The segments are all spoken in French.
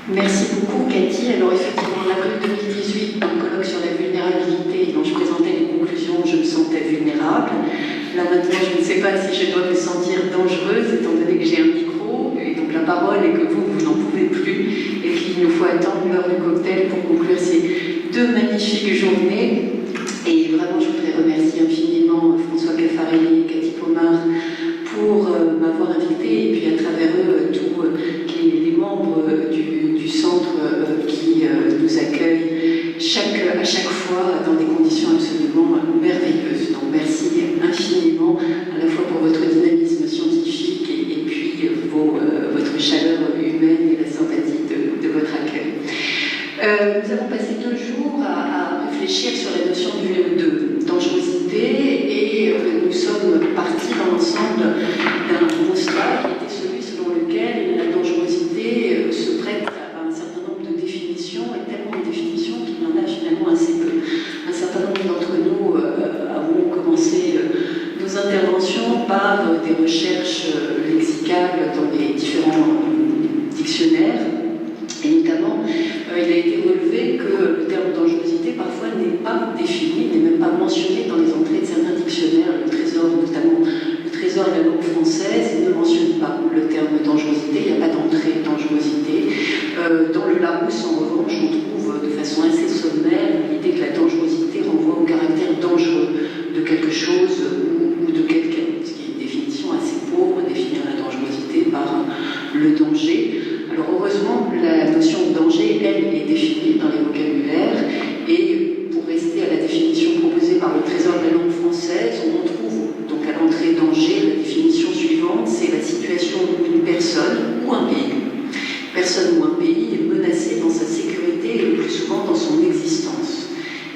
Merci beaucoup, Cathy. Alors, effectivement, en avril 2018, dans le colloque sur la vulnérabilité, dont je présentais les conclusions, je me sentais vulnérable. Là, maintenant, je ne sais pas si je dois me sentir dangereuse, étant donné que j'ai un micro, et donc la parole, et que vous n'en pouvez plus, et qu'il nous faut attendre l'heure du cocktail pour conclure ces deux magnifiques journées. Et vraiment, je voudrais remercier infiniment François Caffarelli et Cathy Pomard pour m'avoir invité, et puis à travers eux, tous les membres du centre qui nous accueillent à chaque fois dans des conditions absolument merveilleuses. Donc merci infiniment à la fois pour votre dynamisme scientifique et puis votre chaleur humaine et la sympathie de votre accueil. Nous avons passé 2 jours à réfléchir sur la notion de dangerosité et nous sommes partis dans l'ensemble d'un constat qui était celui selon lequel la dangerosité se prête à un certain nombre de définitions, et tellement de définitions qu'il y en a finalement assez peu. Un certain nombre d'entre nous avons commencé nos interventions par des recherches lexicales dans les différents dictionnaires, et notamment il a été relevé que le terme dangerosité parfois n'est pas défini, n'est même pas mentionné dans les entrées de certains dictionnaires. Le Trésor, notamment le Trésor de la langue française, ne mentionne pas le terme dangerosité, il n'y a pas d'entrée dangerosité. Dans le Larousse, en revanche, on trouve de façon assez sommaire l'idée que la dangerosité renvoie au caractère dangereux de quelque chose ou de quelqu'un, ce qui est une définition assez pauvre, définir la dangerosité par le danger. Alors heureusement, la notion de danger, elle, est définie dans les vocabulaires, et pour rester à la définition proposée par le Trésor de la langue française, on trouve donc à l'entrée danger la définition suivante: c'est la situation où une personne ou un pays est menacé dans sa sécurité et le plus souvent dans son existence.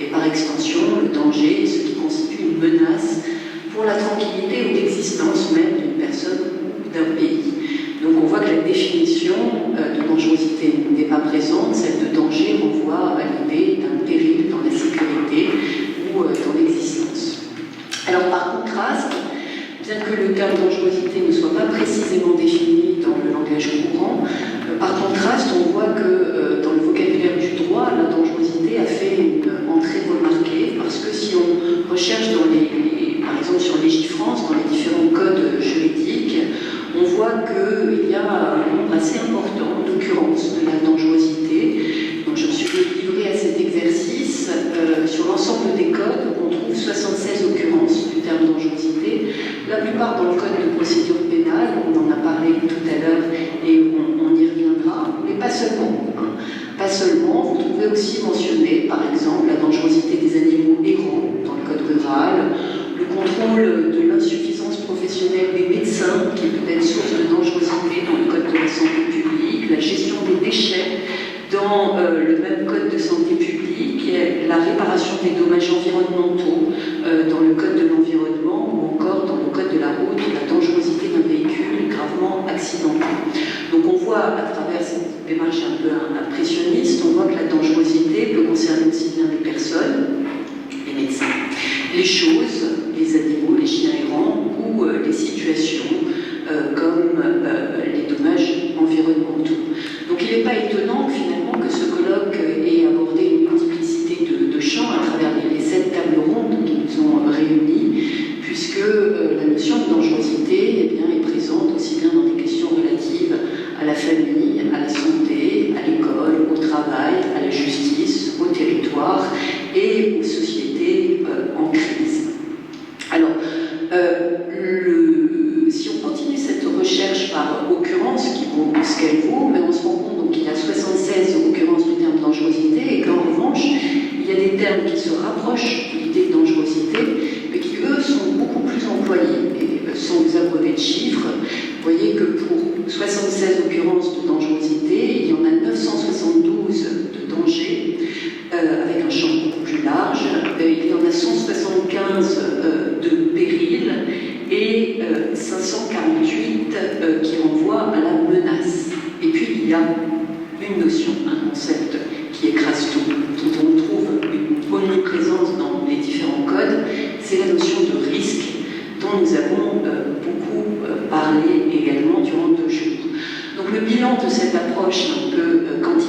Et par extension, le danger est ce qui constitue une menace pour la tranquillité ou l'existence même d'une personne ou d'un pays. Donc on voit que la définition de dangerosité n'est pas présente, celle de danger renvoie à l'idée d'un péril dans la sécurité ou dans l'existence. Alors par contraste, bien que le terme dangerosité ne soit pas précisément défini dans le langage courant, par contraste on voit que dans le vocabulaire du droit, la dangerosité a fait une entrée remarquée, parce que si on recherche par exemple sur Légifrance, dans les différents codes juridiques, on voit qu'il y a un nombre assez important d'occurrences de la dangerosité. Donc je me suis livrée à cet exercice. Sur l'ensemble des codes, on trouve 76 occurrences du terme dangerosité. La plupart dans le code de procédure pénale, on en a parlé tout à l'heure et on y reviendra, mais pas seulement. Pas seulement, vous trouvez aussi mentionné, par exemple, la dangerosité des animaux errants dans le code rural, le contrôle de l'insuffisance professionnelle des médecins, qui peut être source de dangerosité dans le code de la santé publique, la gestion des déchets dans le même code de santé publique, la réparation des dommages environnementaux dans le code de l'environnement, ou encore dans le code de la route, la dangerosité d'un véhicule gravement accidenté. Donc on voit à travers cette démarche un peu impressionniste, on voit que la dangerosité peut concerner aussi bien les personnes, les médecins, les choses, les animaux, les chiens errants, ou les situations comme les dommages environnementaux. Donc il n'est pas étonnant finalement que ce colloque ait abordé une multiplicité de champs à travers les 7 tables rondes qui nous ont réunis, puisque la notion de dangerosité est présente aussi bien dans des questions relatives à la famille, à la santé, à l'école, au travail, à la justice, au territoire et aux sociétés en crise. Alors, si on continue cette recherche par occurrence, qui vaut ce qu'elle vaut, mais on se rend compte qu'il y a 76 occurrences du terme dangerosité, et qu'en revanche, il y a des termes qui se rapprochent de l'idée de dangerosité, mais qui, eux, sont beaucoup plus employés. Et sans vous abreuver de chiffres, vous voyez que pour 76 occurrences de dangerosité, il y en a 972 de danger, avec un champ beaucoup plus large. Il y en a 175 de péril et 548 qui renvoient à la menace. Et puis il y a une notion, un concept qui écrase tout, dont on trouve une omniprésence dans les différents codes, c'est la notion de risque, dont nous avons beaucoup parlé également durant 2 jours. Donc le bilan de cette approche un peu quantitative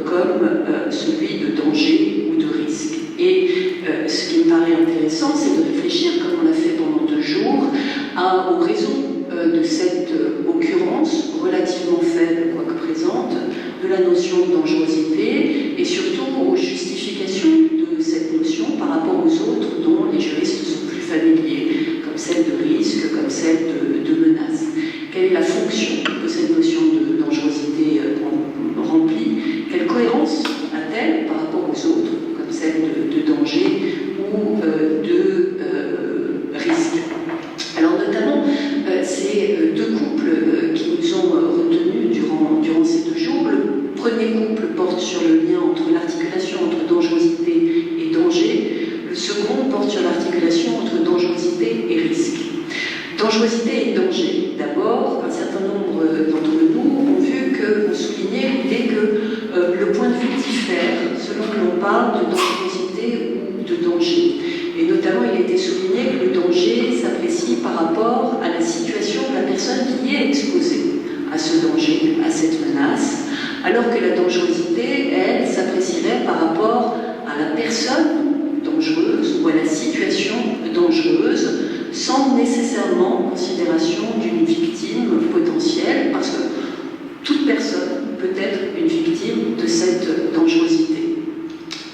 comme celui de danger ou de risque. Et ce qui me paraît intéressant, c'est de réfléchir, comme on l'a fait pendant 2 jours, aux raisons de cette occurrence relativement faible, quoique présente, de la notion de dangerosité et surtout aux justifications de cette notion par rapport aux autres dont les juristes sont plus familiers, comme celle de risque, comme celle de menace. Quelle est la fonction que cette notion de dangerosité remplit? Quelle cohérence a-t-elle par rapport aux autres, comme celle de danger ou de risque? Alors notamment, ces 2 couples qui nous ont retenus durant ces 2 jours. Le premier couple porte sur le lien entre l'articulation entre dangerosité et danger. Le second porte sur l'articulation entre dangerosité et risque. Dangerosité et danger. D'abord, un certain nombre d'entre nous ont vu qu'on soulignait l'idée que le point de vue diffère selon que l'on parle de dangerosité ou de danger. Et notamment, il a été souligné que le danger s'apprécie par rapport à la situation de la personne qui est exposée à ce danger, à cette menace, alors que la dangerosité, elle, s'apprécierait par rapport à la personne dangereuse ou à la situation dangereuse, sans nécessairement considération d'une victime potentielle, parce que toute personne peut être une victime de cette dangerosité.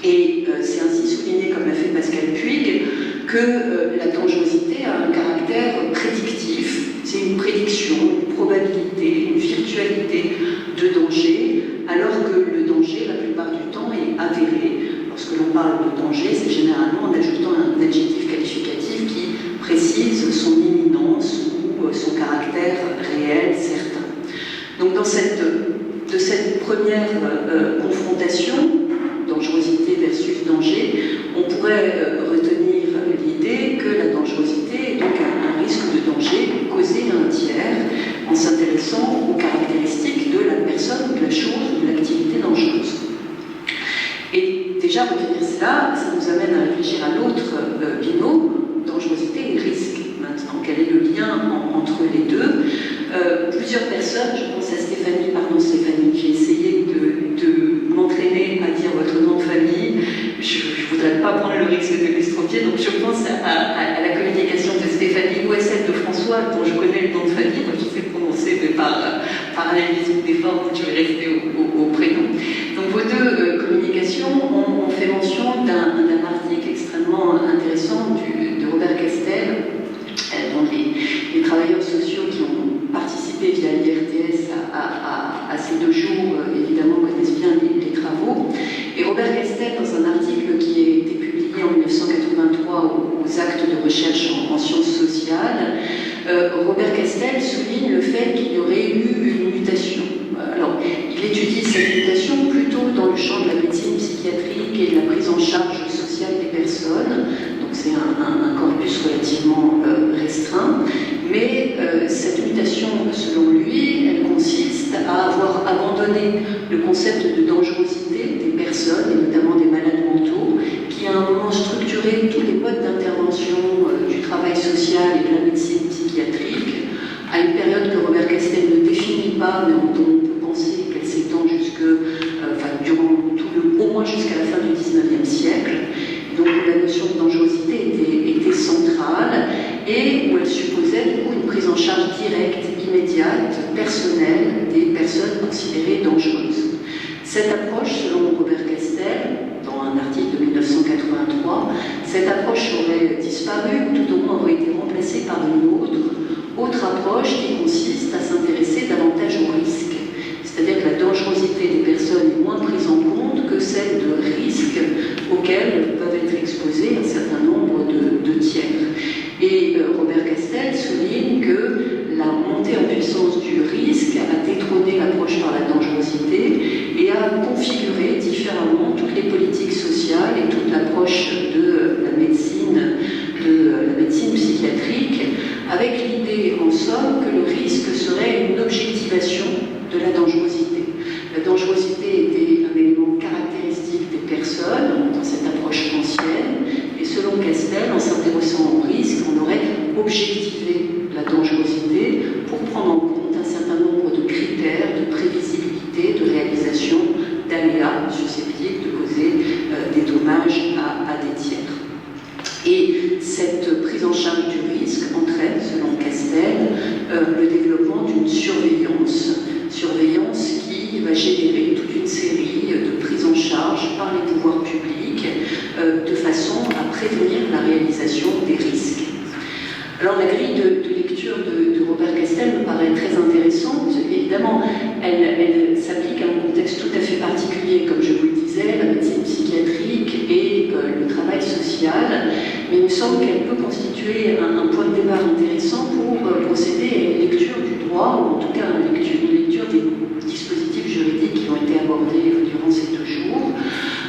Et c'est ainsi souligné, comme l'a fait Pascal Puig, que la dangerosité a un caractère prédictif. C'est une prédiction, une probabilité, une virtualité de danger, alors que le danger, la plupart du temps, est avéré. Lorsque l'on parle de danger, c'est généralement en ajoutant un adjectif qualificatif qui précise son imminence ou son caractère réel, certain. Donc de cette première confrontation, dangerosité versus danger, on pourrait retenir l'idée que la dangerosité est donc un risque de danger causé à un tiers en s'intéressant aux caractéristiques de la personne, de la chose, de l'activité dangereuse. Et déjà retenir cela, ça nous amène à réfléchir à l'autre binôme, dangerosité et risque. Maintenant, quel est le lien entre les deux? Plusieurs personnes, je pense à Stéphanie, j'ai essayé de m'entraîner à dire votre nom de famille. Je ne voudrais pas prendre le risque de l'estropier, donc je pense à la communication de Stéphanie ou à celle de François, dont je connais le nom de famille, donc je sais le prononcer, mais par analyse ou des formes, je vais rester au prénom. Donc vos 2 communications ont fait mention d'un article extrêmement intéressant de Robert Castel, dont les travailleurs sociaux qui ont participé via l'IRTS à ces 2 jours, évidemment, connaissent bien les travaux. Et Robert Castel, dans un article qui a été publié en 1983 aux actes de recherche en sciences sociales, Robert Castel souligne le fait qu'il y aurait eu une mutation. Alors, il étudie cette mutation plutôt dans le champ de la médecine psychiatrique et de la prise en charge sociale des personnes. Donc c'est un corpus relativement restreint. Mais cette mutation, selon lui, elle consiste à avoir abandonné le concept de dangerosité des personnes, et notamment des malades mentaux, qui à un moment structuré tous les modes d'intervention du travail social et de la médecine psychiatrique, à une période que Robert Castel ne définit pas, mais dont on peut penser qu'elle s'étend durant au moins jusqu'à la fin du XIXe siècle. Donc la notion de dangerosité était centrale et où elle supposait une prise en charge directe, immédiate, personnelle des personnes considérées dangereuses. Cette approche, selon Robert Castel, dans un article de 1983, cette approche aurait disparu ou tout au moins aurait été remplacée par une autre approche qui consiste à s'intéresser davantage au risque. C'est-à-dire que la dangerosité des personnes est moins prise en compte que celle de risques auxquels peuvent être exposés un certain nombre de tiers. Et Robert Castel souligne que la montée en puissance du risque a détrôné l'approche par la dangerosité et a configuré différemment toutes les politiques sociales et toute l'approche de la médecine psychiatrique, avec l'idée en somme que le risque serait une objectivation de la dangerosité. La dangerosité était un élément caractéristique des personnes dans cette approche ancienne, et selon Castel, en s'intéressant au risque, on aurait objectivé la dangerosité pour prendre en compte un certain nombre de critères de prévisibilité, de réalisation, d'aléas. l'aléa susceptible de causer des dommages à des tiers. Et cette prise en charge du risque entraîne, selon Castel, le développement d'une surveillance qui va générer toute une série de prises en charge par les pouvoirs publics de façon à prévenir la réalisation des risques. Alors la grille de lecture de Robert Castel me paraît très intéressante. Évidemment, elle s'applique à un contexte tout à fait particulier, comme je vous le disais, la médecine psychiatrique et le travail social, mais il me semble qu'elle peut constituer un point de départ intéressant pour procéder à une lecture du droit, ou en tout cas une lecture des dispositifs juridiques qui ont été abordés durant ces 2 jours,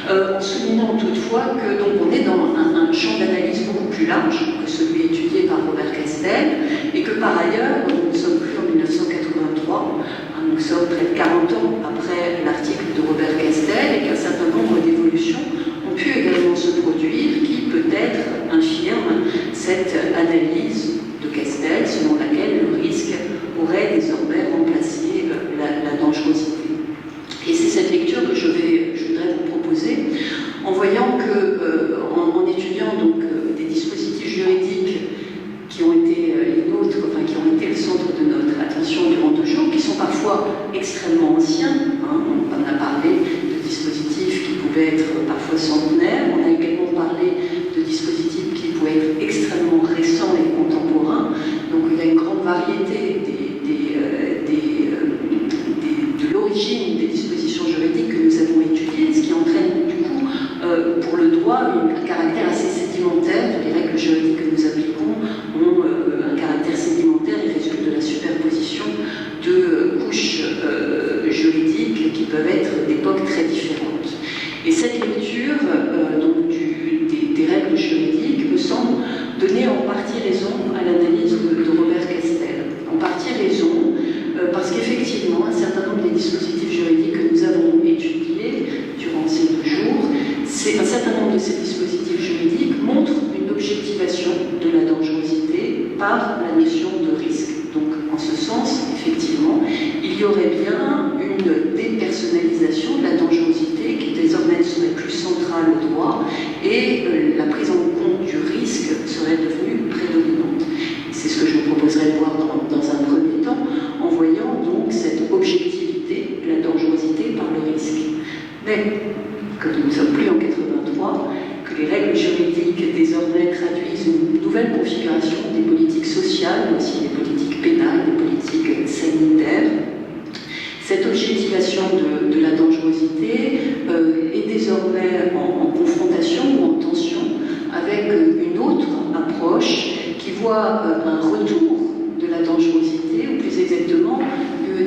en soulignant toutefois que donc, on est dans un champ d'analyse beaucoup plus large que celui étudié par Robert Castel, et que par ailleurs, nous ne sommes plus en 1983, nous sommes près de 40 ans après l'article de Robert Castel, et qu'un certain nombre d'évolutions ont pu également se produire, qui peut-être infirment cette analyse de Castel, selon laquelle le risque aurait désormais remplacé la dangerosité. Et c'est cette lecture que je voudrais vous proposer, en voyant que, en étudiant donc des dispositifs juridiques qui ont été les nôtres, enfin qui ont été le centre de notre attention durant 2 jours, qui sont parfois extrêmement anciens. On en a parlé de dispositifs qui pouvaient être parfois centenaires. On a également parlé de dispositifs qui pouvaient être extrêmement récents et contemporains. Donc il y a une grande variété de l'origine des dispositions juridiques que nous avons étudiées, ce qui entraîne du coup pour le droit un caractère assez sédimentaire. Les règles juridiques que nous appliquons ont un caractère sédimentaire et résultent de la superposition de couches juridiques qui peuvent être d'époques très différentes. Et cette lecture donc des règles juridiques me semble donner en partie raison à l'analyse de Robert Castel. En partie raison parce qu'effectivement, un certain nombre des dispositifs juridiques que nous avons étudiés durant ces 2 jours, un certain nombre de ces dispositifs juridiques montrent une objectivation de la dangerosité par la notion de risque. Donc, en ce sens, effectivement, il y aurait bien une dépersonnalisation de la dangerosité qui désormais serait plus centrale au droit, et la prise en compte du risque serait devenue prédominante. C'est ce que je vous proposerai de voir dans un premier temps, en voyant donc cette objectivité de la dangerosité par le risque. Mais, comme nous ne sommes plus en 83, que les règles juridiques désormais traduisent une nouvelle configuration des politiques sociales, mais aussi des politiques pénales, des politiques sanitaires, cette objectivation de la dangerosité est désormais en confrontation ou en tension avec une autre approche qui voit un retour de la dangerosité, ou plus exactement,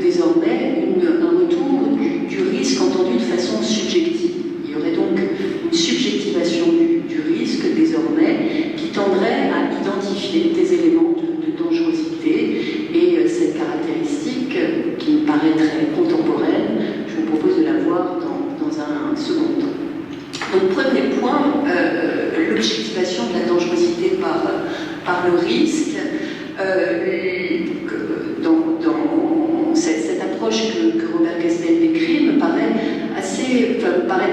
désormais un retour du risque entendu de façon subjective. Il y aurait donc une subjectivation du risque désormais qui tendrait à identifier des éléments de dangerosité, et cette caractéristique qui me paraît très contemporaine, je vous propose de la voir dans un second temps. Donc premier point, l'objectivation de la dangerosité par le risque. Dans cette approche que Robert Castel décrit me paraît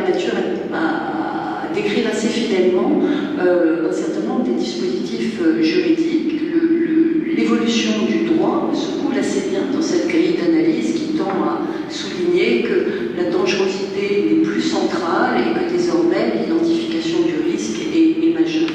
de nature à décrire assez fidèlement un certain nombre des dispositifs juridiques. L'évolution du droit se coule assez bien dans cette grille d'analyse qui tend à souligner que la dangerosité n'est plus centrale et que désormais l'identification du risque est majeure.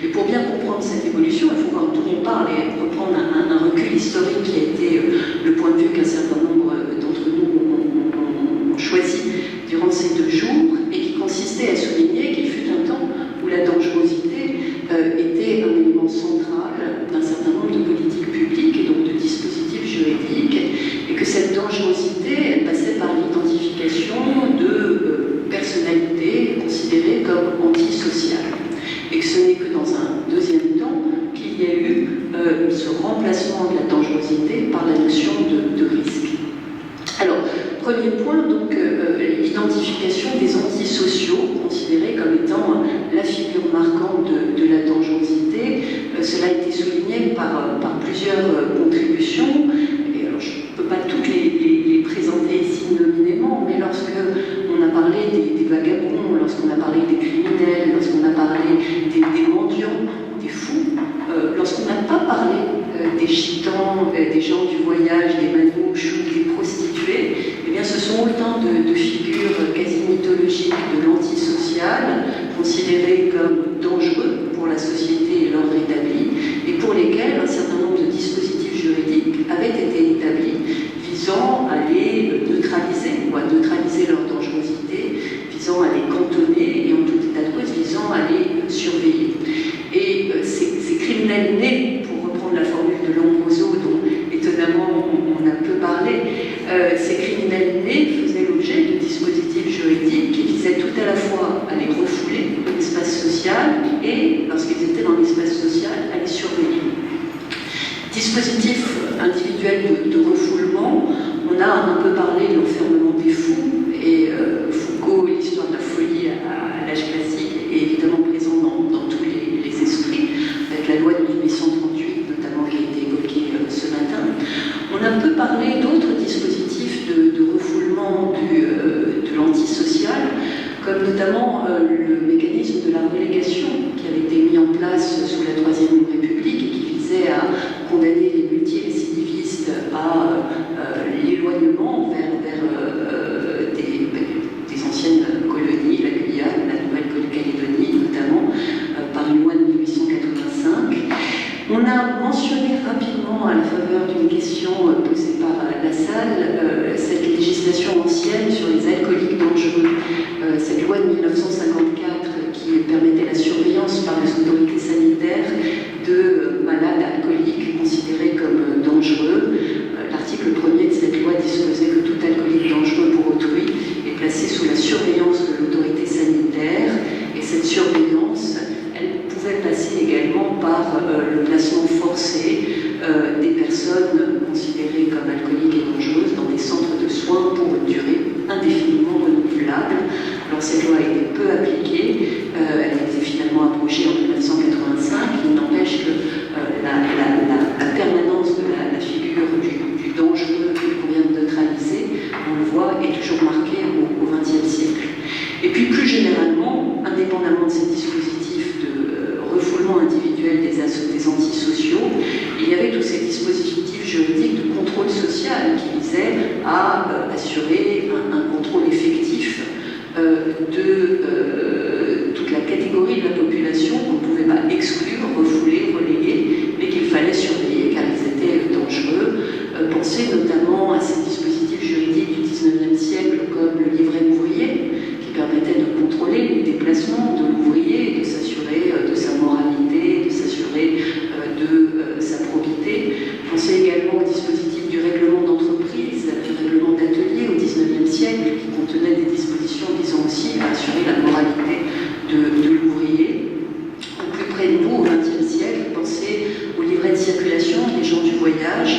Et pour bien comprendre cette évolution, il faut voir d'où on parle et reprendre un recul historique qui a été le point de vue qu'un certain nombre d'entre nous ont choisi durant ces 2 jours, et qui consistait à souligner qu'il fut un temps où la dangerosité était un élément central d'un certain nombre de politiques publiques et donc de dispositifs juridiques, et que cette dangerosité, elle passait par l'identification de personnalités considérées comme antisociales, et que ce n'est que dans un deuxième temps qu'il y a eu ce remplacement de la dangerosité par la notion de risque. Alors, premier point, donc, l'identification des antisociaux, considérés comme étant la figure marquante de la dangerosité. Cela a été souligné par plusieurs contributions, et alors je ne peux pas toutes les présenter ici nominément, mais lorsque on a parlé comme notamment le mécanisme de la relégation qui avait été mis en place sous la Troisième République et qui visait à condamner les multirécidivistes à l'éloignement vers des anciennes colonies, la Guyane, la Nouvelle-Calédonie notamment, par une loi de 1885. On a mentionné rapidement, à la faveur d'une question posée par la salle, cette législation ancienne sur les alcooliques dangereux, cette loi de 1954 qui permettait la surveillance par les autorités sanitaires de malades alcooliques considérés comme dangereux. L'article 1er de cette loi disposait que tout alcoolique dangereux pour autrui est placé sous la surveillance de l'autorité sanitaire, et cette surveillance, elle pouvait passer également par le placement forcé des personnes considérées comme alcooliques et dangereuses dans des centres de soins pour une durée indéfiniment renouvelable. Alors cette loi a été peu appliquée, elle a été finalement abrogée en 1985, il n'empêche que la permanence de la figure du dangereux qu'on vient de neutraliser, on le voit, est toujours marquée au XXe siècle. Et puis plus généralement, indépendamment de ces dispositifs de refoulement individuel des antisociaux, il y avait tous ces dispositifs juridiques de contrôle social qui visaient à assurer un contrôle effectif de toute la catégorie de la population qu'on ne pouvait pas exclure, refouler, reléguer, mais qu'il fallait surveiller car ils étaient dangereux. Pensez notamment à ces dispositifs juridiques du XIXe siècle comme le livret ouvrier, qui permettait de contrôler les déplacements de l'ouvrier et de s'assurer de sa moralité, de s'assurer de sa probité. Pensez également au dispositif du règlement d'entreprise, du règlement d'atelier au XIXe siècle, qui contenait des dispositions visant aussi à assurer la moralité de l'ouvrier. Au plus près de nous, au XXe siècle, pensez au livret de circulation des gens du voyage,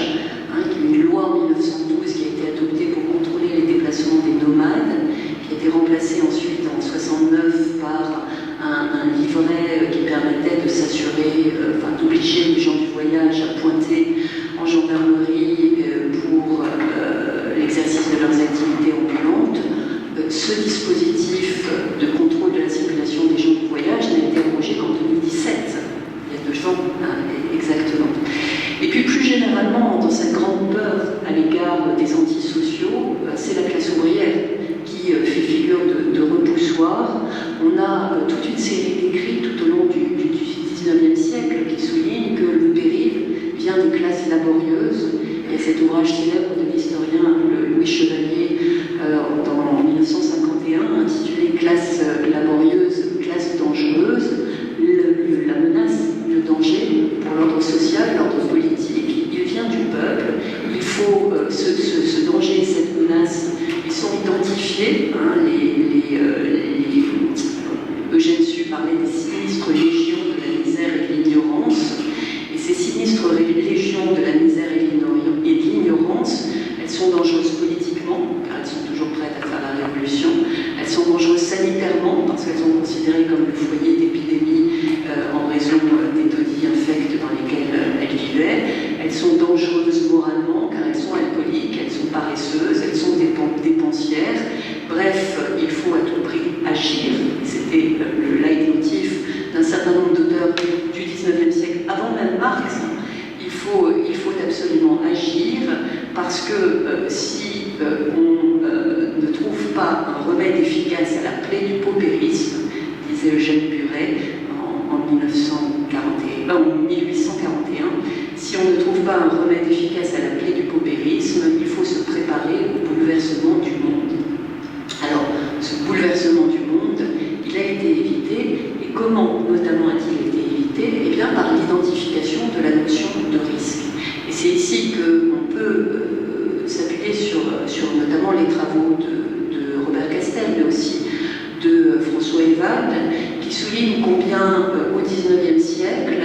une loi en 1912 qui a été adoptée pour contrôler les déplacements des nomades, qui a été remplacée ensuite en 1969 par un livret qui permettait de s'assurer, d'obliger les gens du voyage à pointer en gendarmerie pour l'exercice de leurs activités ambulantes. Ce dispositif de contrôle de la circulation des gens du voyage n'a été abrogé qu'en 2017, il y a 2 ans exactement. Et puis plus généralement, dans cette grande peur à l'égard des antisociaux, c'est la classe ouvrière qui fait figure de repoussoir. On a toute une série d'écrits tout au long du XIXe siècle qui soulignent que le péril vient des classes laborieuses. Il y a cet ouvrage célèbre de l'historien Louis Chevalier en 1951 intitulé « Classe laborieuse, classe dangereuse ». La menace, le danger pour l'ordre social, l'ordre politique, il vient du peuple. Il faut ce danger, cette menace, ils sont identifiés. Eugène Sue parlait des sinistres légions de la misère et de l'ignorance. Et ces sinistres légions de la misère et de l'ignorance, elles sont dangereuses politiquement, car elles sont toujours prêtes à faire la révolution. Elles sont dangereuses sanitairement, parce qu'elles sont considérées comme le foyer d'épidémies en raison des taudis infects dans lesquels elles vivaient. Elles sont dangereuses moralement, car elles sont alcooliques, elles sont paresseuses, elles sont dépensières. Bref, il faut à tout prix agir. C'était le leitmotiv d'un certain nombre d'auteurs du XIXe siècle, avant même Marx. Il faut absolument agir, parce que si on ne trouve pas un remède efficace à la plaie du paupérisme, disait Eugène Buret en 1841, si on ne trouve pas un remède efficace à la plaie du paupérisme, il faut se préparer au bouleversement du monde. Alors, ce bouleversement du monde, il a été évité, et comment notamment a-t-il été évité? Eh bien, par l'identification de la notion de risque. Et c'est ici qu'on peut s'appuyer sur notamment les travaux de Robert Castel, mais aussi de François Evald, qui souligne combien au XIXe siècle,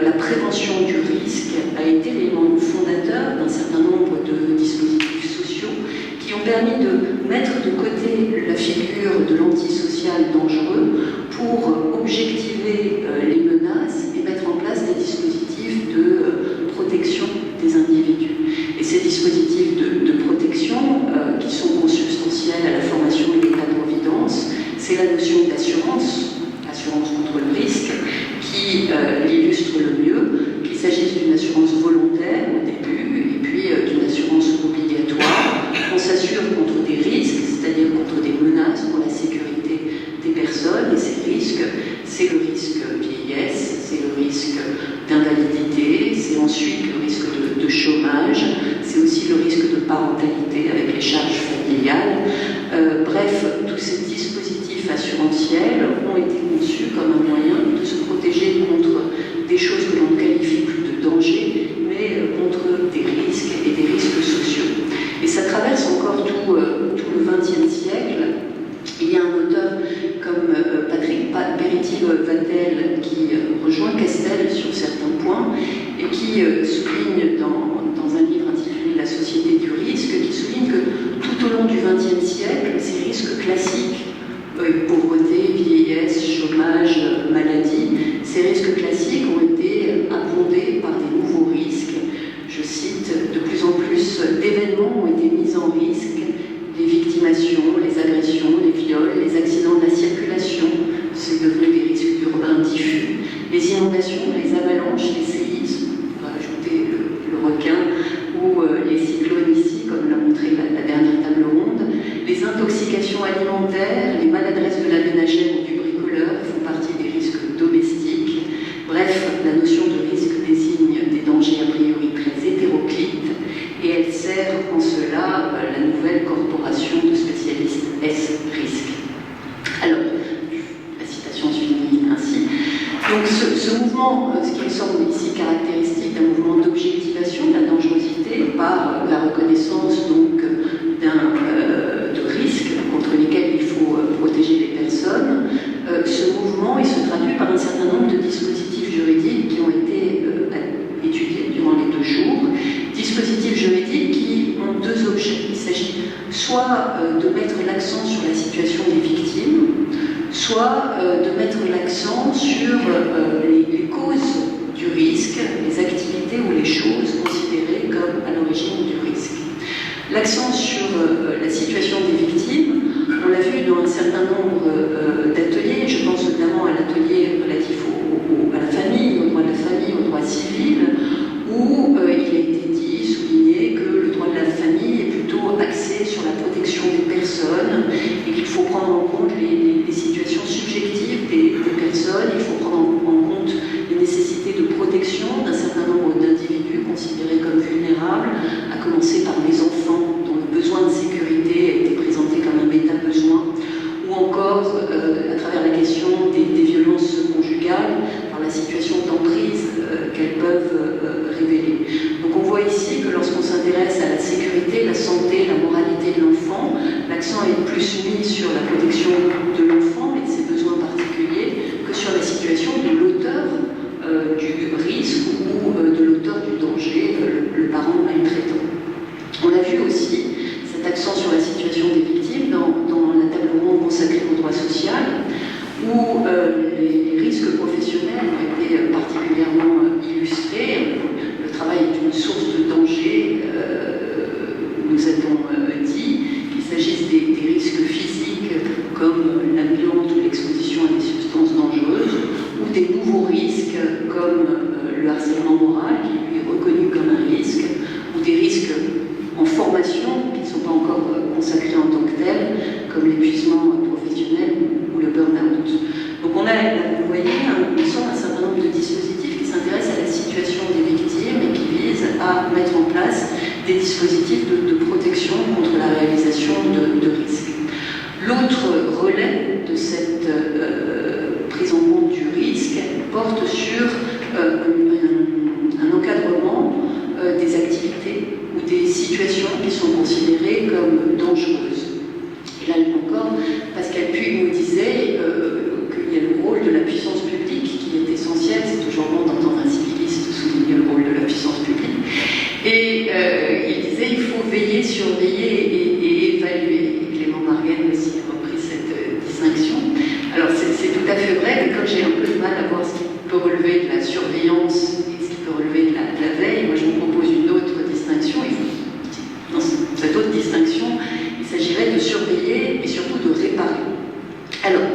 la prévention du risque a été l'élément fondateur d'un certain nombre de dispositifs sociaux qui ont permis de mettre de côté la figure de l'antisocial dangereux pour objectiver les menaces et mettre en place des dispositifs de protection des individus. Et ces dispositifs de protection qui sont consubstantiels à la formation de l'État-providence, c'est la notion d'assurance, assurance contre le risque, qui l'illustre le mieux, qu'il s'agisse d'une assurance volontaire au début, et puis d'une assurance obligatoire. On s'assure contre des risques, c'est-à-dire contre des menaces pour la sécurité des personnes, et ces risques, c'est le risque vieillesse, c'est le risque d'invalidité, c'est ensuite le risque de chômage, c'est aussi le risque de parentalité avec les charges familiales. Bref, tous ces dispositifs assurantiels ont été conçus comme un moyen de se protéger contre des choses que l'on qualifie plus de danger, mais contre des risques et des risques sociaux. Et ça traverse encore tout le XXe siècle. Il y a un auteur comme Patrick Peretti-Vatel qui rejoint Castel sur certains points et qui souligne dans un livre intitulé La société du risque, qui souligne que tout au long du XXe siècle, ces risques classiques, pauvreté, vieillesse, chômage, maladie, ces risques classiques ont été abondés par des nouveaux risques. Je cite, de plus en plus d'événements ont été mis en risque, les victimations, les agressions, les viols, les accidents de la circulation, c'est devenu des risques urbains diffus, les inondations, les avalanches, les séismes, on va ajouter le requin, ou les cyclones ici, comme l'a montré la dernière table ronde, les intoxications alimentaires, les maladresses de la ménagère ou du bricoleur font partie des risques domestiques. Bref, la notion de risque désigne des dangers a priori très hétéroclites, et elle sert en cela la nouvelle corporation de spécialistes S-Risque. Alors, la citation finit ainsi. Donc ce mouvement, ce qui me semble ici caractéristique d'un mouvement d'objectivation de la dangerosité par la reconnaissance donc de risques contre lesquels il faut protéger les personnes, ce mouvement il se traduit par un certain nombre de dispositifs juridiques qui ont été étudiés durant les 2 jours. Dispositifs juridiques qui ont 2 objets. Il s'agit soit de mettre l'accent sur la situation des victimes, soit de mettre l'accent sur les causes du risque, les activités ou les choses considérées comme à l'origine du risque. L'accent sur la situation des victimes, on l'a vu dans un certain nombre d'ateliers, je pense notamment à l'atelier relatif à la famille, au droit de la famille, au droit civil, où il a été dit, souligné que le droit de la famille est plutôt axé sur la protection des personnes et qu'il faut prendre en compte les situations subjectives des personnes, il faut prendre en compte les nécessités de protection d'un certain nombre d'individus considérés comme vulnérables, à commencer par les enfants dont le besoin de sécurité a été présenté comme un méta-besoin, ou encore à travers la question des violences conjugales, par la situation d'emprise qu'elles peuvent révéler. Donc on voit ici que lorsqu'on s'intéresse à la sécurité, la santé, la moralité de l'enfant, l'accent est plus mis sur la protection de l'enfant et de ses besoins particuliers que sur la situation de l'auteur du risque ou de l'auteur du danger, le parent maltraitant. On a vu aussi cet accent sur la situation des victimes dans la table ronde consacrée au droit social, où les risques professionnels ont été particulièrement illustrés. Le travail est une source de danger, nous a-t-on dit, qu'il s'agisse des risques physiques comme l'amiante ou l'exposition à des substances dangereuses, ou des nouveaux risques comme le harcèlement moral, qui lui est reconnu comme un risque, ou des risques en formation qui ne sont pas encore consacrés en tant que tels, comme l'épuisement professionnel ou le burn-out. Donc on a, vous voyez, un certain nombre de dispositifs qui s'intéressent à la situation des victimes et qui visent à mettre en place des dispositifs de protection contre la réalisation de risques. L'autre relais de cette prise en compte du risque porte sur un encadrement des activités ou des situations qui sont considérées comme dangereuses. Et là encore, Pascal Puig nous disait qu'il y a le rôle de la puissance publique qui est essentiel, c'est toujours bon d'entendre un civiliste souligner le rôle de la puissance publique, et il disait il faut veiller, surveiller et évaluer. Et Clément Marguenne aussi a repris cette distinction. Alors c'est tout à fait vrai, mais comme j'ai un peu de mal à voir ce qui peut relever de la surveillance et ce qui peut relever de la veille, moi je vous propose une autre distinction. Dans cette autre distinction, il s'agirait de surveiller et surtout de réparer. Alors,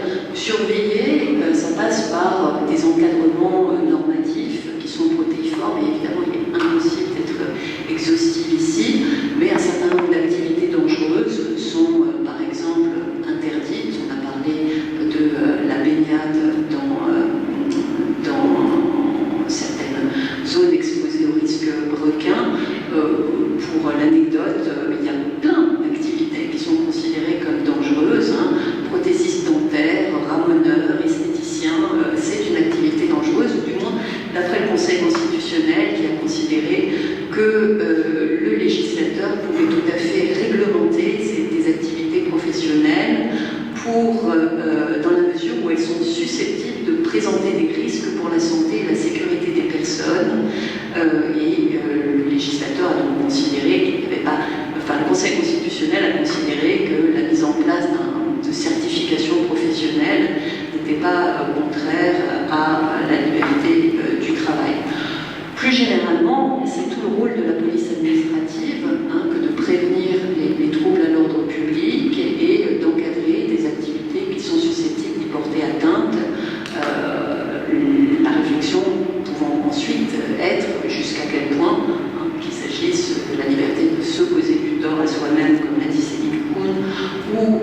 Surveiller, ça passe par des encadrements normatifs qui sont protéiformes, et évidemment il est impossible d'être exhaustif ici, mais un certain nombre d'activités dangereuses sont par exemple interdites. On a parlé de la baignade dans certaines zones exposées au risque requin. Pour l'anecdote, il y a plein d'activités qui sont considérées comme dangereuses. Prothésistes dentaires, ramoneurs, esthéticiens, c'est une activité dangereuse, du moins d'après le Conseil constitutionnel qui a considéré que le législateur pouvait tout à fait réglementer des activités professionnelles dans la mesure où elles sont susceptibles de présenter des risques pour la santé et la sécurité des personnes. Le législateur a donc considéré qu'il n'y avait pas, le Conseil constitutionnel a considéré que la mise en place de certification professionnelle n'était pas contraire à la liberté du travail. Plus généralement, c'est tout le rôle de la police administrative que de prévenir les troubles à l'ordre public et d'encadrer des activités qui sont susceptibles d'y porter atteinte. La réflexion pouvant ensuite être jusqu'à quel point qu'il s'agisse de la liberté de se causer du tort à soi-même, comme l'a dit Céline Kuhn, ou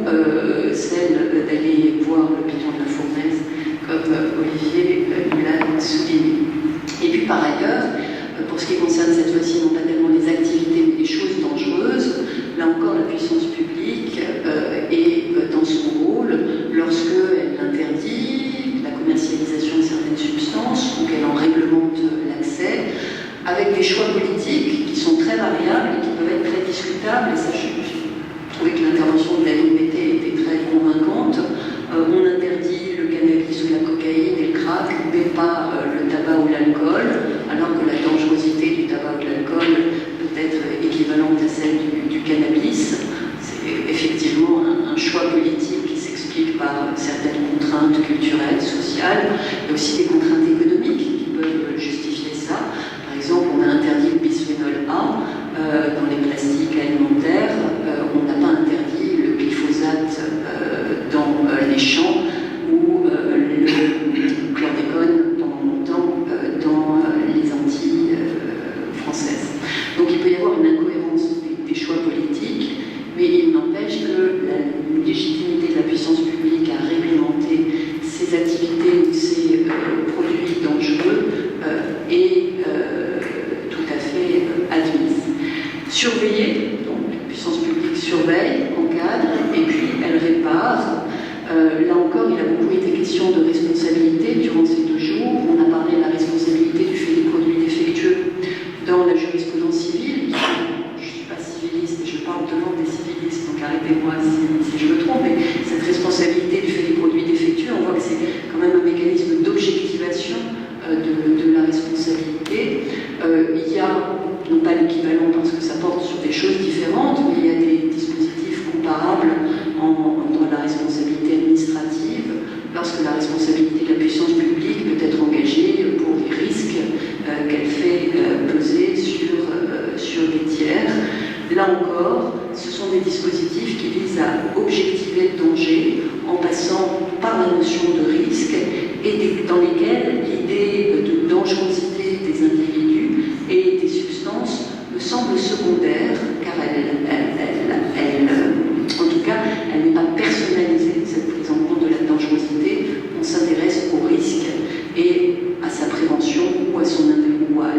celle d'aller voir le piton de la fournaise, comme Olivier l'a souligné. Et puis par ailleurs, pour ce qui concerne cette fois-ci non pas tellement les activités mais les choses dangereuses, là encore la puissance publique est dans son rôle lorsqu'elle interdit la commercialisation de certaines substances ou qu'elle en réglemente l'accès, avec des choix politiques qui sont très variables et qui peuvent être très discutables. Et ça, j'ai trouvé que l'intervention de David Mété était très convaincante. On interdit le cannabis ou la cocaïne et le crack, mais pas le tabac ou l'alcool, alors que la dangerosité du tabac ou de l'alcool peut être équivalente à celle du cannabis. C'est effectivement un choix politique qui s'explique par certaines contraintes culturelles, sociales, mais aussi des contraintes économiques qui peuvent justifier ça. Par exemple, on a interdit le bisphénol A dans les plastiques alimentaires, on n'a pas interdit le glyphosate dans les champs ou le chlordécone pendant longtemps dans les Antilles françaises. Donc il peut y avoir une incohérence des choix politiques, mais il n'empêche que la légitimité de la puissance publique à réglementer ces activités ou ces produits dangereux est tout à fait admise. Surveiller, donc la puissance publique surveille, encadre, et puis elle répare. Là encore, il a beaucoup été question de responsabilité durant ces 2 jours. On a parlé de la responsabilité du fait des produits défectueux dans la jurisprudence civile. Je ne suis pas civiliste et je parle devant des civilistes, donc arrêtez-moi si je me trompe, mais cette responsabilité du fait des produits défectueux, on voit que c'est quand même un mécanisme d'objectivation de la responsabilité. Il y a, non pas l'équivalent parce que ça porte sur des choses différentes, mais il y a des dispositifs comparables dans la responsabilité administrative, lorsque la responsabilité de la puissance publique peut être engagée pour les risques qu'elle fait peser sur des tiers. Là encore, ce sont des dispositifs qui visent à objectiver le danger en passant par la notion de risque et dans lesquels l'idée de dangerosité des individus et des substances me semble secondaire, car en tout cas, elle n'est pas personnalisée, cette prise en compte de la dangerosité. On s'intéresse au risque et à sa prévention ou à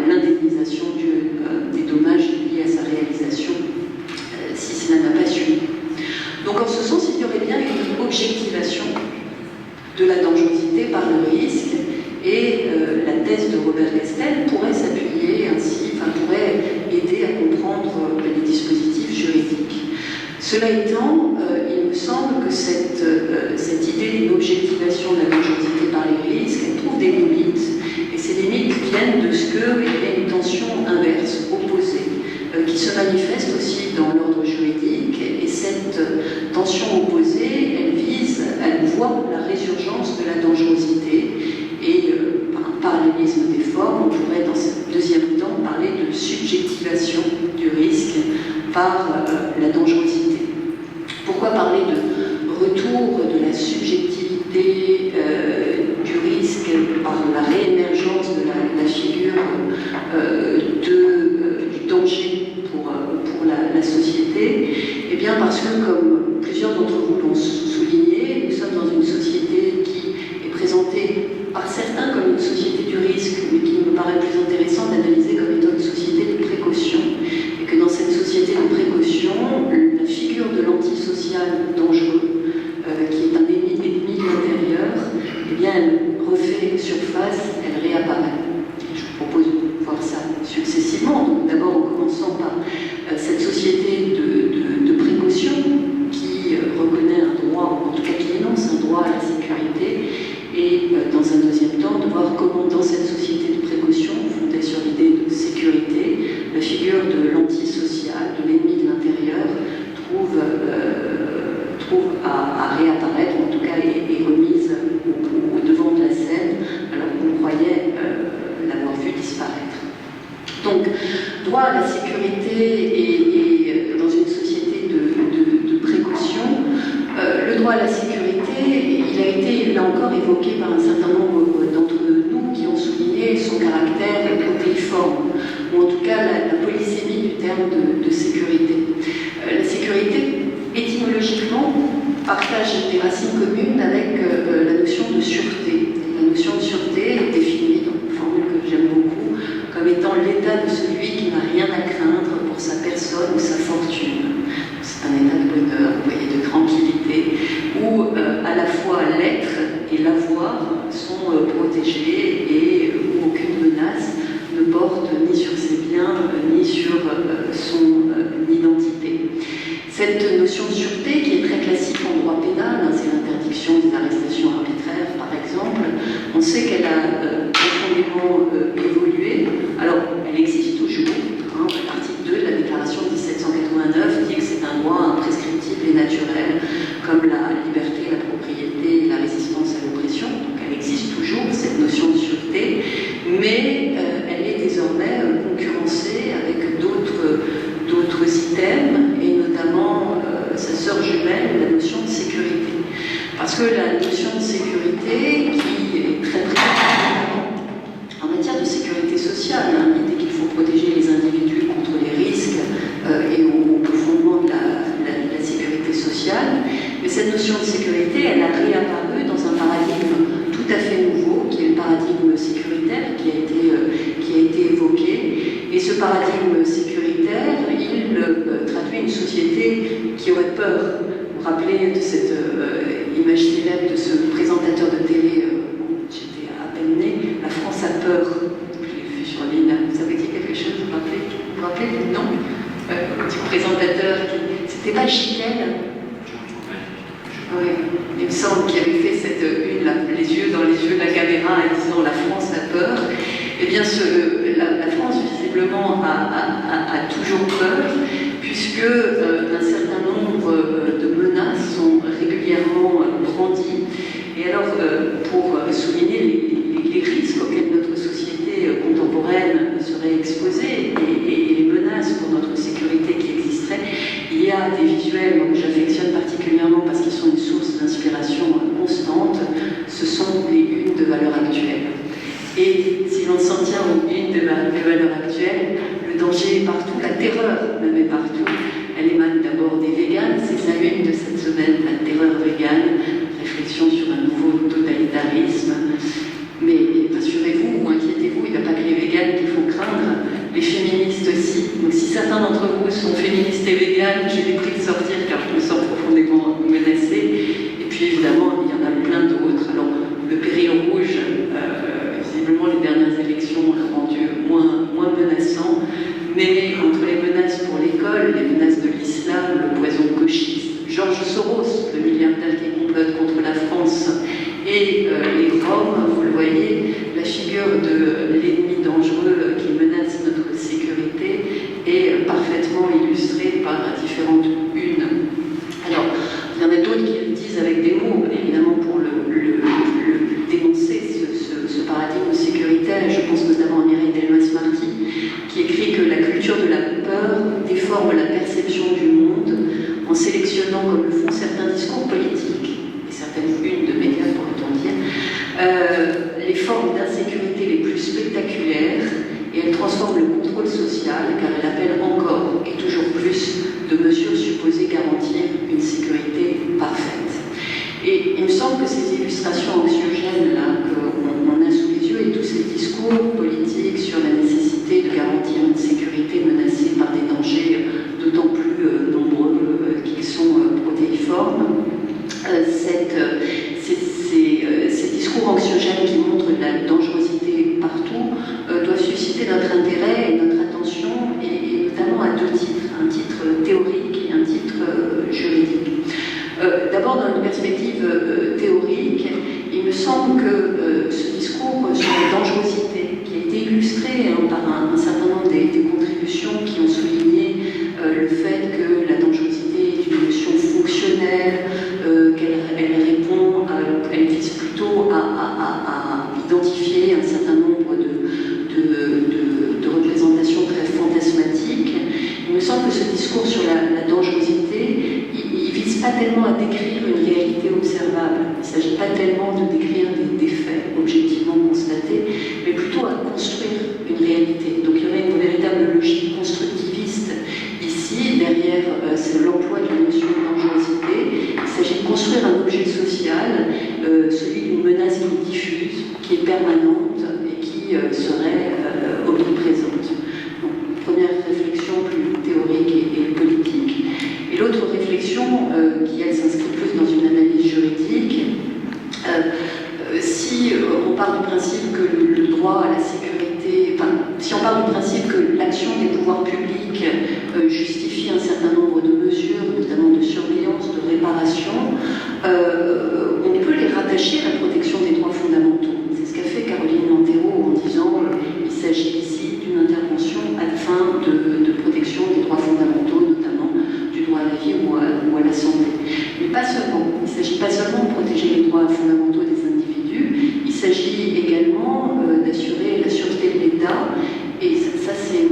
l'indemnisation des dommages liés à sa réalisation, si cela n'a pas suivi. Donc en ce sens, il y aurait bien une objectivation de la dangerosité par le risque, et la thèse de Robert Castel pourrait s'appuyer ainsi, pourrait aider à comprendre les dispositifs juridiques. Cela étant, il me semble que cette idée d'une objectivation de la dangerosité par les risques, elle trouve des limites, et ces limites viennent de ce qu'il y a une tension inverse, opposée, qui se manifeste aussi dans l'ordre juridique, et cette tension opposée, elle voit la résurgence de la dangerosité, et par un parallélisme des formes, on pourrait dans ce deuxième temps parler de subjectivation du risque par la dangerosité. Pourquoi parler de retour de la subjectivité du risque par la réémergence de la figure du danger pour la société, eh bien parce que, comme plusieurs d'entre vous l'ont souligné, nous sommes dans une société qui est présentée par certains comme une société du risque, mais qui me paraît plus intéressant d'analyser comme étant une société de précaution, et que dans cette société de précaution, la figure de l'antisocial dangereux, qui est un ennemi de l'intérieur, eh bien elle refait surface, elle réapparaît. Et je vous propose de voir ça successivement, d'abord en commençant par cette société de précaution qui reconnaît un droit, en tout cas qui énonce un droit à la sécurité, et dans un deuxième temps de voir comment dans cette société de précaution, fondée sur l'idée de sécurité, la figure de l'antisocial, de l'ennemi de l'intérieur, trouve à réapparaître, en tout cas est remise au devant de la scène, alors qu'on croyait l'avoir vu disparaître. Donc, droit à la sécurité et dans une société de précaution, le droit à la sécurité, il a été là encore évoqué par un certain nombre d'entre nous qui ont souligné son caractère protéiforme, ou en tout cas la polysémie du terme de sécurité. La sécurité, étymologiquement, partage des racines communes avec la notion de sûreté. La notion de sûreté est définie dans une formule que j'aime beaucoup comme étant l'état de celui qui n'a rien à craindre pour sa personne ou sa fortune. C'est un état de bonheur, vous voyez, de tranquillité, où à la fois l'être et l'avoir sont protégés et où aucune menace ne porte ni sur ses biens ni sur son identité. Cette notion de sûreté, qui est très classique en droit pénal, c'est l'interdiction des arrestations arbitraires par exemple, on sait qu'elle a profondément évolué. Alors, elle existe toujours. L'article 2 de la Déclaration de 1789 dit que c'est un droit imprescriptible et naturel, comme la liberté, la propriété et la résistance à l'oppression. Donc elle existe toujours, cette notion de sûreté, mais elle est désormais concurrencée avec d'autres items, et notamment sa sœur jumelle, la notion de sécurité. Parce que la notion de sécurité, qui est très présente en matière de sécurité sociale, l'idée qu'il faut protéger les individus contre les risques et au fondement de la sécurité sociale, mais cette notion de sécurité, elle a réapparu dans un paradigme tout à fait nouveau, qui est le paradigme sécuritaire, qui a été évoqué. Et ce paradigme sécuritaire, il traduit une société qui aurait peur. Vous vous rappelez de cette image célèbre de ce présentateur de télé, j'étais à peine née, La France a peur, je l'ai vu sur l'île, ça vous dit quelque chose, vous vous rappelez du nom du présentateur, c'était pas Chiquel? Oui, il me semble qu'il avait fait cette une, les yeux dans les yeux de la caméra en disant « La France a peur ». Eh bien, la France, visiblement, a toujours peur, puisque un certain nombre de menaces sont régulièrement brandies. Et alors, pour souligner les risques auxquels notre société contemporaine serait exposée et les menaces pour notre sécurité qui existeraient, il y a des visuels que j'affectionne particulièrement parce qu'ils sont une source d'inspiration constante. Ce sont les unes de Valeurs Actuelles. Et si l'on s'en tient aux unes de Valeurs Actuelles, le danger est partout, la terreur même est partout. Elle émane d'abord des véganes, c'est sa une de cette semaine, la terreur végane, réflexion sur un nouveau totalitarisme. Mais rassurez-vous ou inquiétez-vous, il n'y a pas que les véganes qu'il faut craindre, les féministes aussi. Donc si certains d'entre vous sont féministes et véganes, j'ai les pris de sortir car je me sens profondément menacée. Et puis évidemment, il y en a plein d'autres. Alors le péril rouge, visiblement les dernières élections l'ont rendu moins menaçant, mais entre les menaces pour l'école, les menaces de l'islam, le poison gauchiste, George Soros, le milliardaire qui complote contre la France, et les Roms, vous le voyez, la figure de l'ennemi dangereux qui menace notre sécurité est parfaitement illustrée par différentes unes. Alors, il y en a d'autres qui le disent avec des mots, évidemment, pour dénoncer ce paradigme sécuritaire. Je pense notamment à Mireille Delmas-Marty, qui écrit que la culture de la peur déforme la perception du monde en sélectionnant, comme le font certains discours politiques et certaines unes de médias pour sociale, car elle appelle encore et toujours plus de mesures supposées garantir une sécurité parfaite. Et il me semble que ces illustrations anxiogènes qu'on a sous les yeux et tous ces discours politiques sur la nécessité de garantir une sécurité menacée par des dangers d'autant plus nombreux qu'ils sont protéiformes, ces discours anxiogènes qui montrent la dangerosité partout doivent susciter notre intérêt et notre attention, et notamment à deux titres, un titre théorique et un titre juridique. D'abord, dans une perspective théorique, il me semble que ce discours sur la dangerosité, qui a été illustré par un certain nombre des contributions qui ont souligné le fait que la dangerosité est une notion fonctionnelle, qu'elle répond, elle vise plutôt à identifier un certain nombre de représentations très fantasmatiques. Il me semble que ce discours sur la dangerosité, il ne vise pas tellement à décrire une réalité observable. Il ne s'agit pas tellement de décrire des faits objectivement constatés, mais plutôt à construire une réalité. Donc il y aurait une véritable logique constructiviste ici, derrière l'emploi de la notion de dangerosité. Il s'agit de construire un objet social, celui d'une menace qui est diffuse, qui est permanente et qui serait omniprésente. Donc, première réflexion plus théorique et politique. Et l'autre réflexion, qui elle s'inscrit plus dans une analyse juridique, si on part du principe que le droit à la sécurité, si on part du principe que l'action des pouvoirs publics justifie un certain nombre de mesures, notamment de surveillance, de réparation, on peut les rattacher à la protection des droits fondamentaux. C'est ce qu'a fait Caroline Nanterreau en disant qu'il s'agit ici d'une intervention à la fin de protection des droits fondamentaux, notamment du droit à la vie ou à la santé. Mais pas seulement. Il ne s'agit pas seulement de protéger les droits fondamentaux des individus, il s'agit également d'assurer la sûreté de l'État. Et ça c'est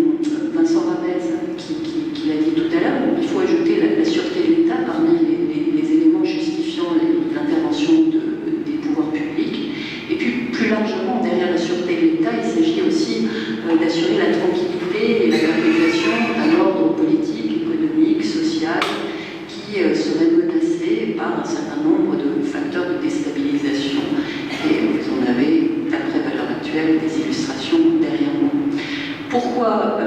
Vincent Ramez qui l'a dit tout à l'heure. Il faut ajouter la sûreté de l'État parmi les éléments justifiant l'intervention des pouvoirs publics. Et puis plus largement, derrière la sûreté de l'État, il s'agit aussi d'assurer la tranquillité et la perpétuation d'un ordre politique, économique, social, qui serait menacé par un certain nombre de facteurs de déstabilisation. Et vous en avez, d'après Valeurs Actuelles, des illustrations derrière moi. Pourquoi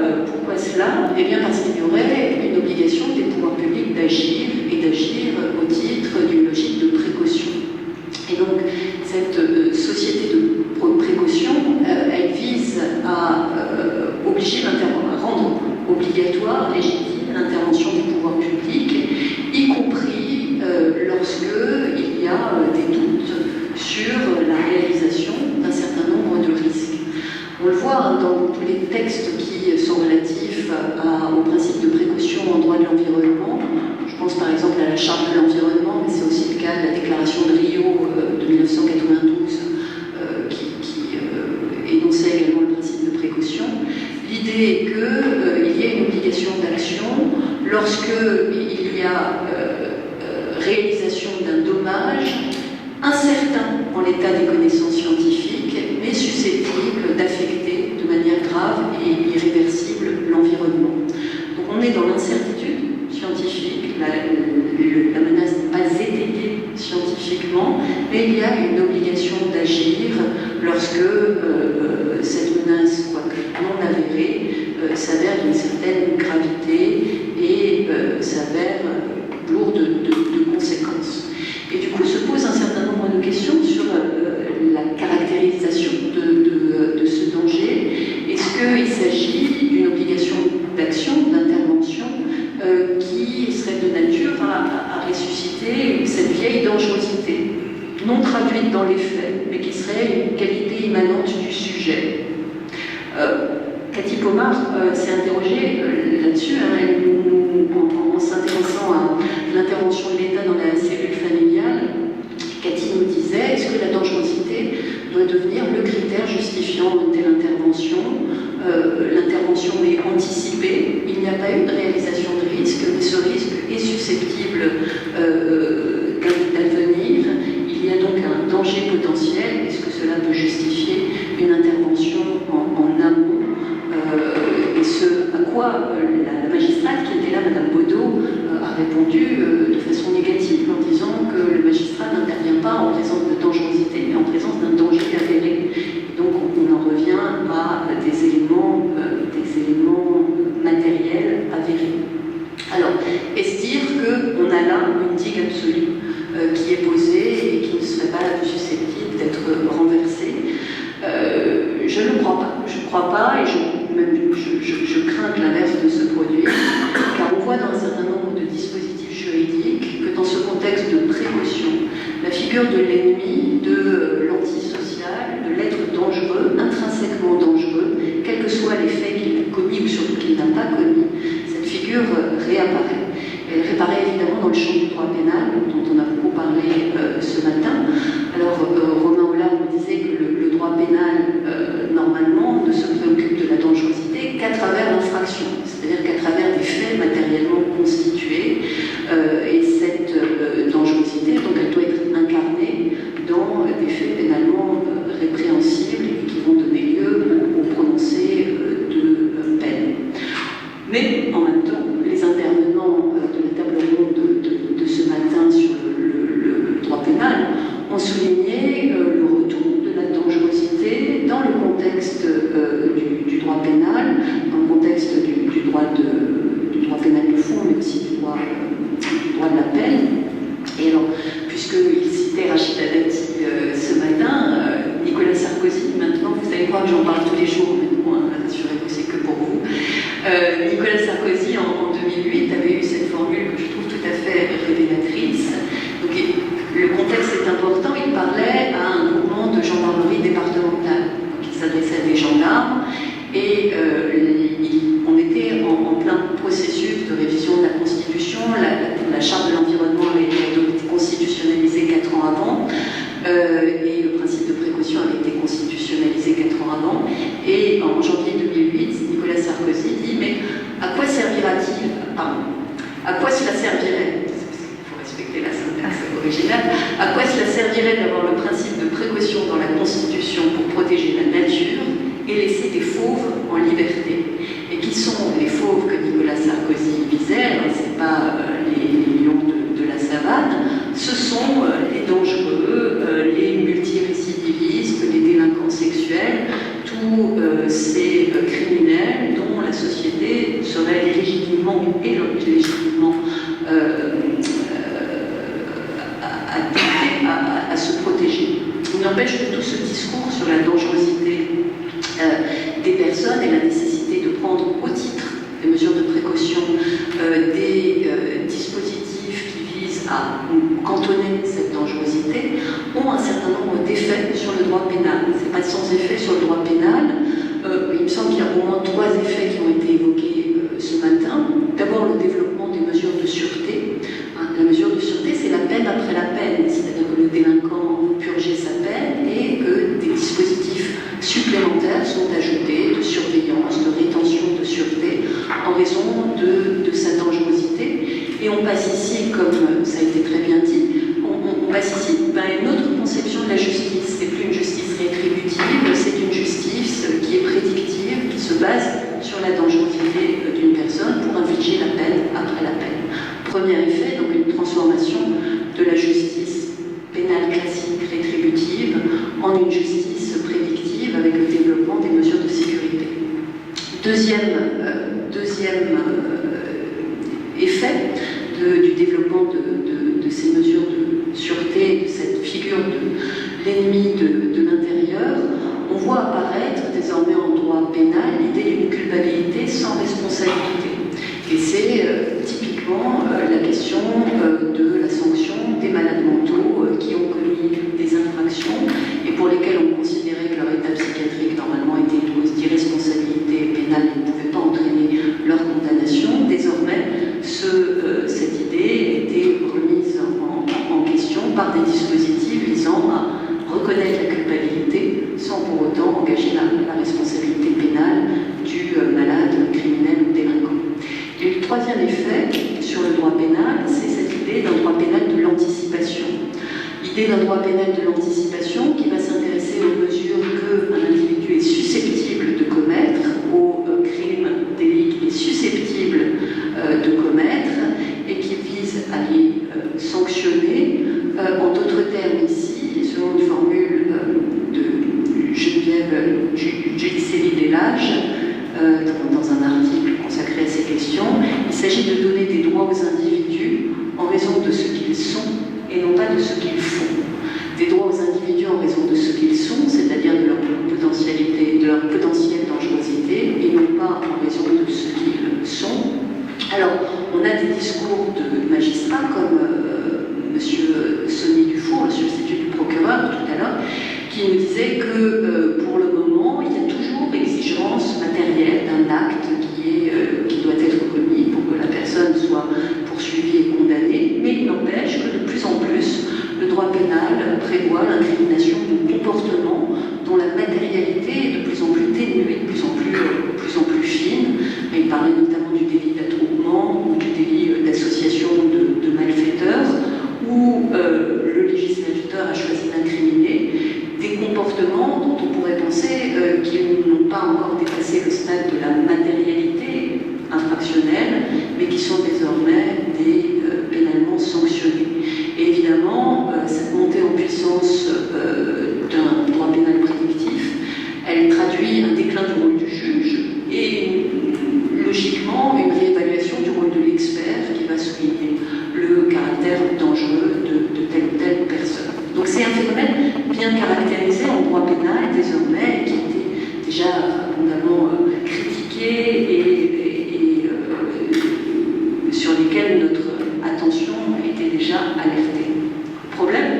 cela? Eh bien parce qu'il y aurait une obligation des pouvoirs publics d'agir, et d'agir au titre d'une logique de précaution. Et donc cette société de précaution, elle vise à rendre obligatoire, légitime, l'intervention des pouvoirs publics, y compris lorsqu'il y a des doutes sur la réalisation d'un certain nombre de risques. On le voit dans tous les textes qui sont relatifs au principe de précaution en droit de l'environnement. Je pense par exemple à la Charte de l'environnement, mais c'est aussi le cas de la Déclaration de Rio de 1992 qui énonçait également le principe de précaution. L'idée est qu'il y ait une obligation d'action lorsqu'il y a réalisation d'un dommage incertain en l'état des connaissances scientifiques, mais susceptible d'affecter de manière grave et irréversible l'environnement. Donc on est dans l'incertitude scientifique, la menace n'est pas étayée scientifiquement, mais il y a une obligation d'agir lorsque cette menace, quoique non avérée, s'avère d'une certaine gravité et s'avère lourde de conséquences. Et du coup se pose un certain nombre de questions sur la caractérisation de ce danger. Est-ce qu'il s'agit d'une obligation d'action, d'intervention, qui serait de nature à ressusciter cette vieille dangerosité, non traduite dans les faits, mais qui serait une qualité immanente du sujet? Cathy Pomar s'est interrogée là-dessus, en s'intéressant à l'intervention de l'État dans la cellule familiale. Cathy nous disait, est-ce que la dangerosité doit devenir le critère justifiant une telle intervention? L'intervention est anticipée, il n'y a pas eu de réalisation de risque, mais ce risque est susceptible d'advenir. Il y a donc un danger potentiel. Est-ce que cela peut justifier une intervention en amont? Et ce à quoi crois pas, et je crains que l'inverse ne se produise, car on voit dans un certain nombre de dispositifs juridiques que dans ce contexte de précaution, la figure de l'ennemi, de l'antisocial, de l'être dangereux, intrinsèquement dangereux, quels que soient les faits qu'il a commis ou surtout qu'il n'a pas commis, cette figure réapparaît. Elle réapparaît évidemment dans le champ du droit pénal, dont on a beaucoup parlé ce matin. Alors, Romain Hollard me disait que le droit pénal, normalement, ne se préoccupe de la dangerosité qu'à travers l'infraction, c'est-à-dire qu'à travers des faits matériellement constitués. Et cette dangerosité, donc, elle doit être incarnée dans des faits pénalement répréhensibles et qui vont donner lieu au prononcé de peine. Mais, en même temps, les intervenants de la table ronde de ce matin sur le droit pénal ont souligné le retour de la dangerosité dans le contexte du droit pénal, dans le contexte du droit pénal de fond, mais aussi du droit de la peine. Et alors, puisqu'il citait Rachida Dati ce matin, Nicolas Sarkozy, maintenant vous allez croire que j'en parle tous les jours, mais non, rassurez-vous, c'est que pour vous. Nicolas Sarkozy, en 2008, avait eu cette formule que je trouve tout à fait révélatrice. Donc, le contexte est important, il parlait à un groupement de gendarmerie départementale. Donc, il s'adressait à des gendarmes et on était en plein processus de révision de la Constitution. La Charte de l'environnement avait été constitutionnalisée 4 ans avant et le principe de précaution avait été constitutionnalisé 4 ans avant. Et en janvier 2008, Nicolas Sarkozy dit « Mais à quoi servira-t-il » à quoi cela servirait, il faut respecter la syntaxe originale, à quoi cela servirait d'avoir le principe de précaution dans la Constitution pour protéger la nature et laisser des fauves en liberté? Et qui sont les fauves que Nicolas Sarkozy visait? Ce n'est pas les lions de la savane, ce sont les dangereux, les multirécidivistes, les délinquants sexuels, tous ces criminels dont la société serait légitimement et illégitimement à se protéger. Il n'empêche que tout ce discours sur la dangerosité des personnes et la nécessité de prendre au titre des mesures de précaution des dispositifs qui visent à cantonner cette dangerosité ont un certain nombre d'effets sur le droit pénal. Ce n'est pas sans effet sur le droit pénal. Il me semble qu'il y a au moins 3 effets qui ont été évoqués ce matin. D'abord, le développement des mesures de sûreté. La mesure de sûreté, c'est la peine après la peine, c'est-à-dire que le délinquant purgeait sa peine et que des dispositifs supplémentaires sont ajoutés de surveillance, de rétention de sûreté en raison de sa dangerosité. Et on passe ici, comme ça a été très bien dit, on passe ici à une autre conception de la justice. C'est plus une justice rétributive, c'est une justice qui est prédictive, qui se base sur la dangerosité d'une personne pour infliger la peine après la peine. Premier effet, donc une transformation de la justice pénale classique rétributive en une justice prédictive avec le développement des mesures de sécurité. Deuxième effet du développement de ces mesures de sûreté, de cette figure de l'ennemi de l'intérieur, on voit apparaître désormais en droit pénal l'idée d'une culpabilité sans responsabilité. Et c'est typiquement la question de la sanction des malades mentaux qui ont commis des infractions et pour lesquels on considérait que leur état psychiatrique normalement était une cause d'irresponsabilité pénale et ne pouvait pas entraîner leur condamnation. Désormais, cette idée était remise en question par des dispositifs visant à reconnaître la culpabilité sans pour autant engager la responsabilité pénale du malade, criminel ou délinquant. Et le troisième effet sur le droit pénal, c'est cette idée d'un droit pénal de l'anticipation. L'idée d'un droit pénal de l'anticipation qui va s'intéresser aux mesures qu'un individu est susceptible de commettre, aux crimes, délits qu'il est susceptible de commettre et qui vise à les sanctionner. En d'autres termes ici, selon une formule de Geneviève Giudicelli-Delage, dans un article consacré à ces questions, il s'agit de donner des droits aux individus en raison de ce qu'ils sont et non pas de ce qu'ils font. Des droits aux individus en raison de ce qu'ils sont, c'est-à-dire de leur potentialité, de leur potentielle dangerosité, qui nous disait que pour le moment, il y a toujours exigence matérielle d'un acte qui doit être commis pour que la personne soit poursuivie et condamnée, mais il n'empêche que de plus en plus, le droit pénal prévoit l'incrimination de comportements dont la matérialité est de plus en plus ténuée, de plus en plus fine. Il parlait notamment du délit d'attroupement ou du délit d'association de malfaiteurs, où le législateur a choisi d'incriminer des comportements dont on pourrait penser qu'ils n'ont pas encore dépassé le stade de la matérialité infractionnelle, mais qui sont désormais pénalement sanctionnés. Et évidemment, cette montée en puissance d'un droit pénal prédictif, elle traduit un déclin du rôle du juge et logiquement une réévaluation du rôle de l'expert qui va souligner le caractère dangereux de telle ou telle personne. Donc c'est un phénomène bien caractérisé en droit pénal désormais, qui était déjà abondamment critiqué et sur lesquels notre attention était déjà alertée. Le problème,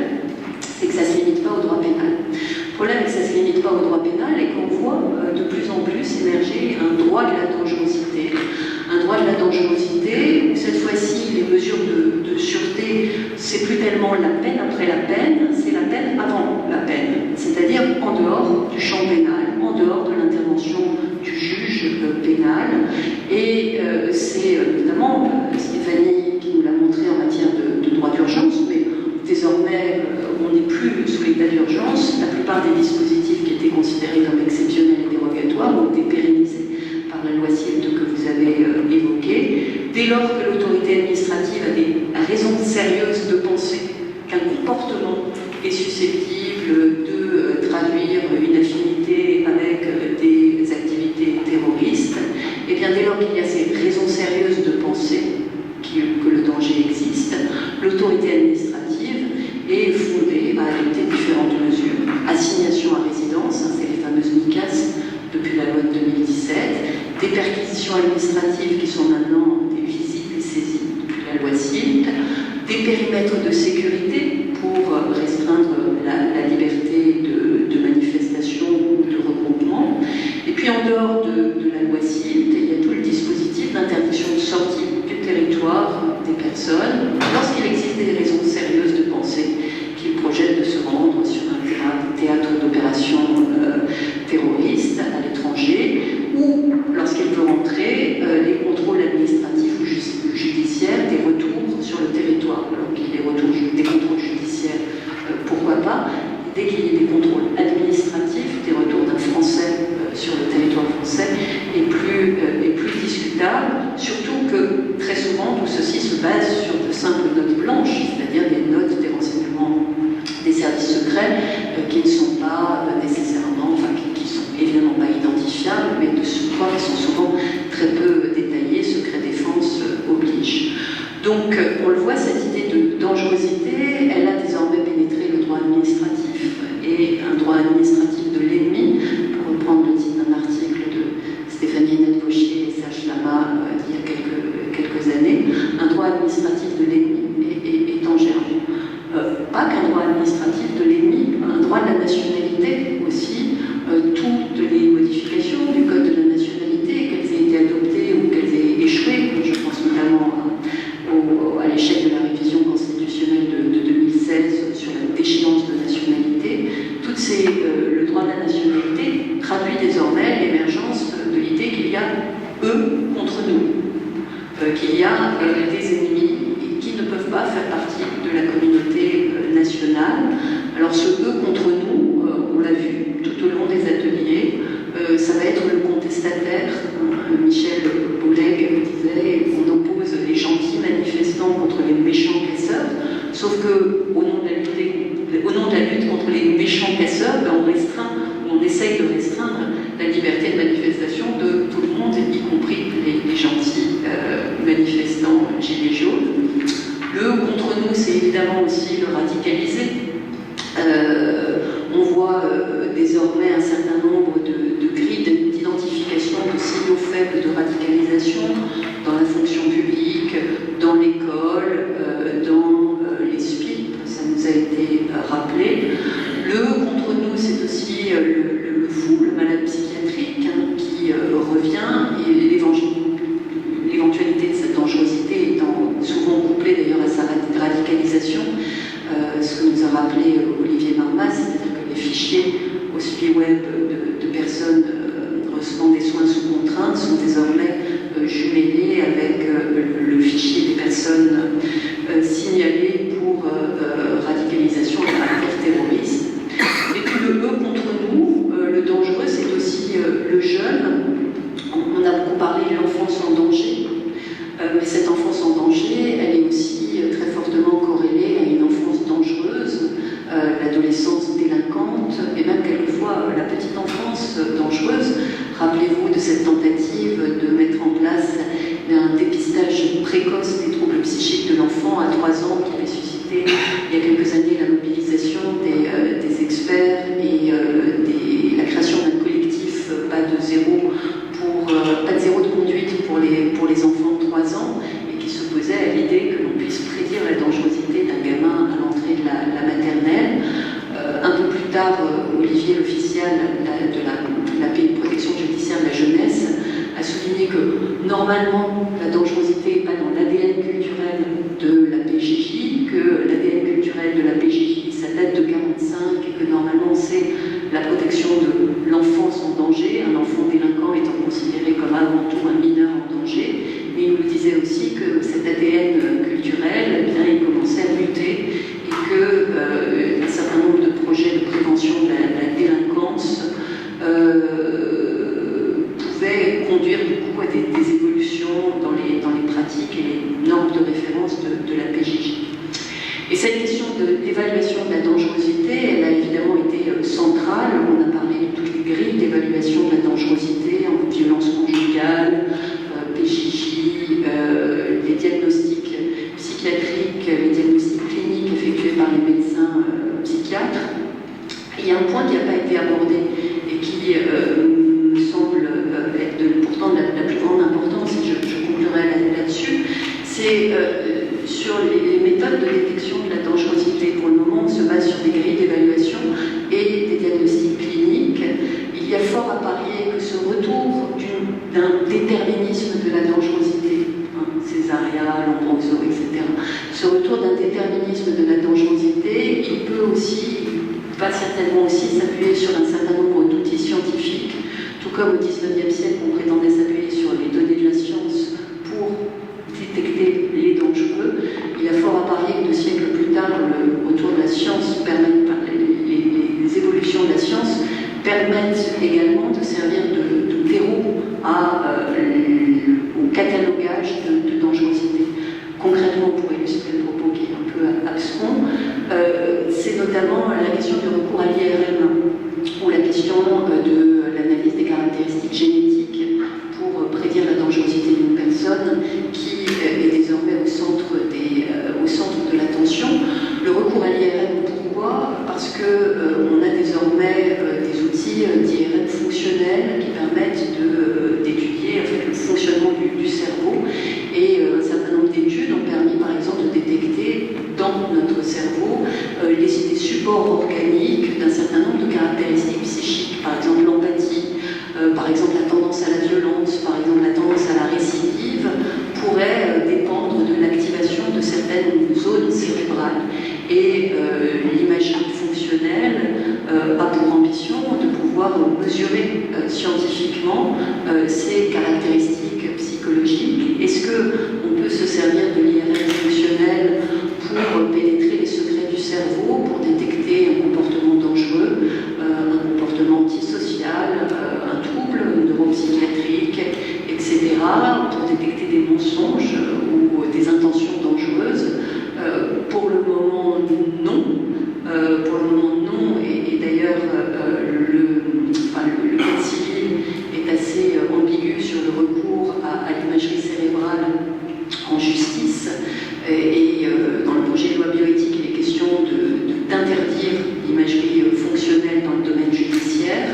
c'est que ça ne se limite pas au droit pénal. Le problème, c'est que ça ne se limite pas au droit pénal et qu'on voit de plus en plus émerger un droit de la dangerosité. Un droit de la dangerosité où cette fois-ci les mesures de sûreté, c'est plus tellement la peine après la peine, c'est la peine avant la peine. C'est-à-dire en dehors du champ pénal, en dehors de l'intervention du juge pénal. Et c'est notamment Stéphanie qui nous l'a montré en matière de droit d'urgence, mais désormais on n'est plus sous l'état d'urgence. La plupart des dispositifs qui étaient considérés comme exceptionnels et dérogatoires ont été pérennisés par la loi CILD que vous avez évoquée. Dès lors que l'autorité administrative a des raisons sérieuses de penser qu'un comportement est susceptible de traduire une affinité avec des activités terroristes, et bien dès lors qu'il y a ces raisons sérieuses de penser que le danger existe, l'autorité administrative est fondée à adopter différentes mesures. Assignation à résidence, c'est les fameuses MICAS depuis la loi de 2017, des perquisitions administratives qui sont maintenant des visites et saisies depuis la loi CILD, des périmètres de sécurité pour restreindre la liberté de manifestation ou de regroupement. Et puis en dehors de la loi CILD, il y a tout le dispositif d'interdiction de sortie du territoire des personnes lorsqu'il existe des raisons sérieuses de penser qu'ils projettent de se rendre sur un théâtre d'opérations terroristes à l'étranger, ou lorsqu'il veut rentrer, les contrôles administratifs ou judiciaires des retours sur le territoire. Alors qu'il y ait des contrôles judiciaires, pourquoi pas. Dès qu'il y ait des contrôles administratifs, des retours d'un Français sur le territoire français est plus discutable, surtout que très souvent tout ceci se base sur de simples notes blanches, c'est-à-dire des notes des renseignements des services secrets qui ne sont pas nécessairement, enfin qui sont évidemment pas identifiables, mais de surcroît qui sont souvent très peu détaillées, secret défense oblige. Donc on le voit, cette idée de dangerosité, elle a désormais pénétré le droit administratif, et un droit administratif de l'ennemi, pour reprendre le titre d'un article de Stéphanie Hennette-Vauchier et Serge Lama il y a quelques années, un droit administratif de l'ennemi est en germe. Pas qu'un droit administratif de l'ennemi, un droit de la nationalité aussi, toutes les modifications du code de la nationalité, qu'elles aient été adoptées ou qu'elles aient échoué, je pense notamment à l'échec de la révision constitutionnelle de 2016 sur la déchéance de nationalité, le droit de la nationalité traduit désormais l'émergence de l'idée qu'il y a eux contre nous, qu'il y a des ennemis qui ne peuvent pas faire partie de la communauté nationale. Alors ce eux contre nous, on l'a vu tout au long des ateliers, ça va être le contestataire. Michel Bouleg disait on oppose les gentils manifestants contre les méchants casseurs, sauf que au nom de la lutte contre les méchants casseurs, on essaye de restreindre la liberté de manifestation de tout le monde, y compris les gentils manifestants gilets jaunes. Le contre nous, c'est évidemment aussi le radicalisé. On voit désormais un certain nombre de grilles d'identification de signaux faibles de radicalisation dans la fonction publique, dans l'école, dans les SPIP, ça nous a été rappelé. Le contre nous, c'est puis le fou, le malade psychiatrique, hein, qui revient, et l'éventualité de cette dangerosité étant souvent couplée d'ailleurs à sa radicalisation, ce que nous a rappelé Olivier Marmas, c'est-à-dire que les fichiers Hospiweb de personnes recevant des soins sous contrainte sont désormais jumelés avec le fichier des personnes signalées pour radicalisation à caractère terroriste. Et puis le E contre nous, le dangereux, c'est aussi le jeune. On a beaucoup parlé de l'enfance en danger, mais cette enfance en danger, elle est aussi très fortement corrélée à une enfance dangereuse, l'adolescence délinquante, et même quelquefois la petite enfance dangereuse. Rappelez-vous de cette tentative de mettre en place un dépistage précoce des troubles psychiques de l'enfant à 3 ans qui avait suscité il y a quelques années la mobilisation des experts et la création d'un collectif pas de zéro de conduite pour les enfants de 3 ans et qui s'opposait à l'idée que l'on puisse prédire la dangerosité d'un gamin à l'entrée de la maternelle. Un peu plus tard, Olivier l'official de la protection judiciaire de la jeunesse a souligné que normalement la dangerosité n'est pas dans l'ADN culturel de la PJJ, que l'ADN culturel de la PJJ ça date de 1945 et que normalement c'est la protection de l'enfance en danger, un enfant délinquant étant considéré comme avant tout un mineur en danger. Mais il nous disait aussi que cet ADN culturel, eh bien, il commençait à muter et qu'un certain nombre de projets de prévention de la délinquance pouvaient conduire du coup à des évolutions dans les pratiques et les normes de référence de la PJJ. Et cette question d'évaluation de la dangerosité, elle a évidemment été centrale. On a parlé de toutes les grilles d'évaluation de la dangerosité en violence conjugale, PJJ, les diagnostics psychiatriques, les diagnostics cliniques effectués par les médecins psychiatres. Il y a un point qui n'a pas été abordé et qui me semble être pourtant de la plus grande importance, et je conclurai là-dessus, c'est sur les méthodes de détection de la dangerosité. Pour le moment, on se base sur des grilles d'évaluation et des diagnostics cliniques. Il y a fort à parier que ce retour d'un déterminisme de la dangerosité, Césaria, Lombroso, etc., ce retour d'un déterminisme de la dangerosité, il peut aussi, pas certainement aussi, s'appuyer sur un certain nombre d'outils scientifiques, tout comme au XIXe siècle, on prétendait s'appuyer sur les données de la science pour détecter les dangereux. Il y a fort à parier que 2 siècles plus tard, le retour de la science les évolutions de la science permettent également de servir de terreau au catalogage de dangerosité. Concrètement, pour illustrer le propos qui est un peu abscon, c'est notamment la question du recours à l'IRM ou la question de l'analyse des caractéristiques génétiques pour prédire la dangerosité d'une personne qui est désormais au centre de l'attention. Le recours à l'IRM, pourquoi ? Parce qu'on a désormais des outils d'IRM fonctionnels qui permettent d'étudier en fait, le fonctionnement du cerveau. Et un certain nombre d'études ont permis par exemple de détecter dans notre cerveau les supports organiques d'un certain nombre de caractéristiques psychiques, par exemple l'empathie, par exemple la tendance à la violence, par exemple la tendance à la récidive, pourrait dépendre de l'activation de certaines zones cérébrales. Et l'imagerie fonctionnelle a pour ambition de pouvoir mesurer scientifiquement ces caractéristiques psychologiques. Est-ce qu'on peut se servir de l'IRM fonctionnel pour pénétrer les secrets du cerveau, pour détecter un comportement dangereux, un comportement antisocial, un trouble neuropsychiatrique, etc., pour détecter des mensonges ou des intentions dangereuses? Pour le moment, non. Pour le moment, non. Et d'ailleurs, le code civil est assez ambigu sur le recours à l'imagerie cérébrale en justice. Et dans le projet de loi bioéthique, il est question d'interdire l'imagerie fonctionnelle dans le domaine judiciaire.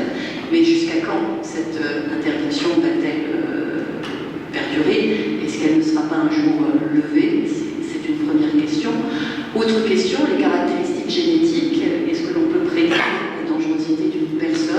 Mais jusqu'à quand cette interdiction va-t-elle perdurer? Est-ce qu'elle ne sera pas un jour levée? C'est une première question. Autre question, les caractéristiques génétiques. Est-ce que l'on peut prédire la dangerosité d'une personne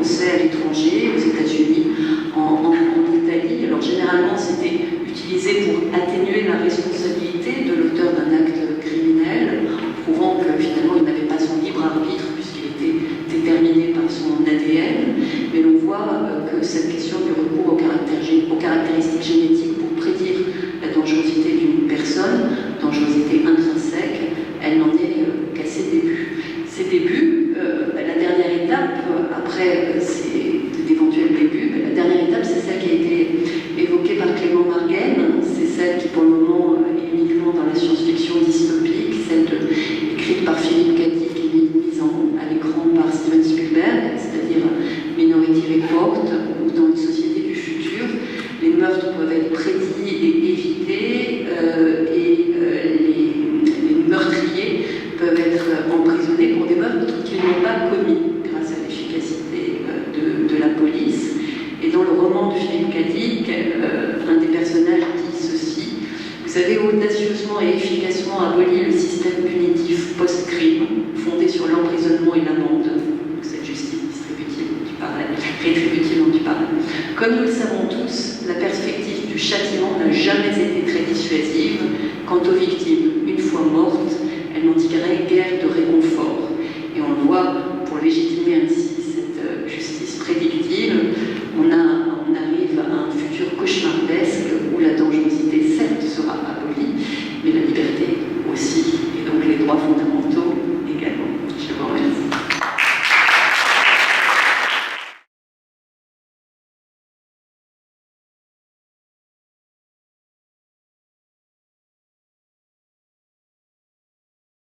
procès à l'étranger, aux États-Unis, en Italie. Alors généralement, c'était utilisé pour atténuer la responsabilité de l'auteur d'un acte criminel, prouvant que finalement il n'avait pas son libre arbitre puisqu'il était déterminé par son ADN. Mais l'on voit que cette question du recours aux caractéristiques génétiques pour prédire la dangerosité d'une personne, dangerosité intrinsèque, elle n'en est qu'à ses débuts. Ces débuts, la dernière étape, après d'éventuels débuts, la dernière étape, c'est celle qui a été évoquée par Clément Margaine, c'est celle qui pour le moment est uniquement dans la science-fiction dystopique, celle écrite par Philippe Cadic et mise à l'écran par Steven Spielberg, c'est-à-dire Minority Report, où dans une société du futur, les meurtres peuvent être prédits et évités, et les meurtriers peuvent être emprisonnés pour des meurtres qu'ils n'ont pas commis grâce à l'efficacité de la police. Et dans le roman de Philippe Cadic, un des personnages dit ceci: vous avez audacieusement et efficacement aboli le système punitif post-crime, fondé sur l'emprisonnement et l'amende, cette justice rétributive dont tu parlais. Comme nous le savons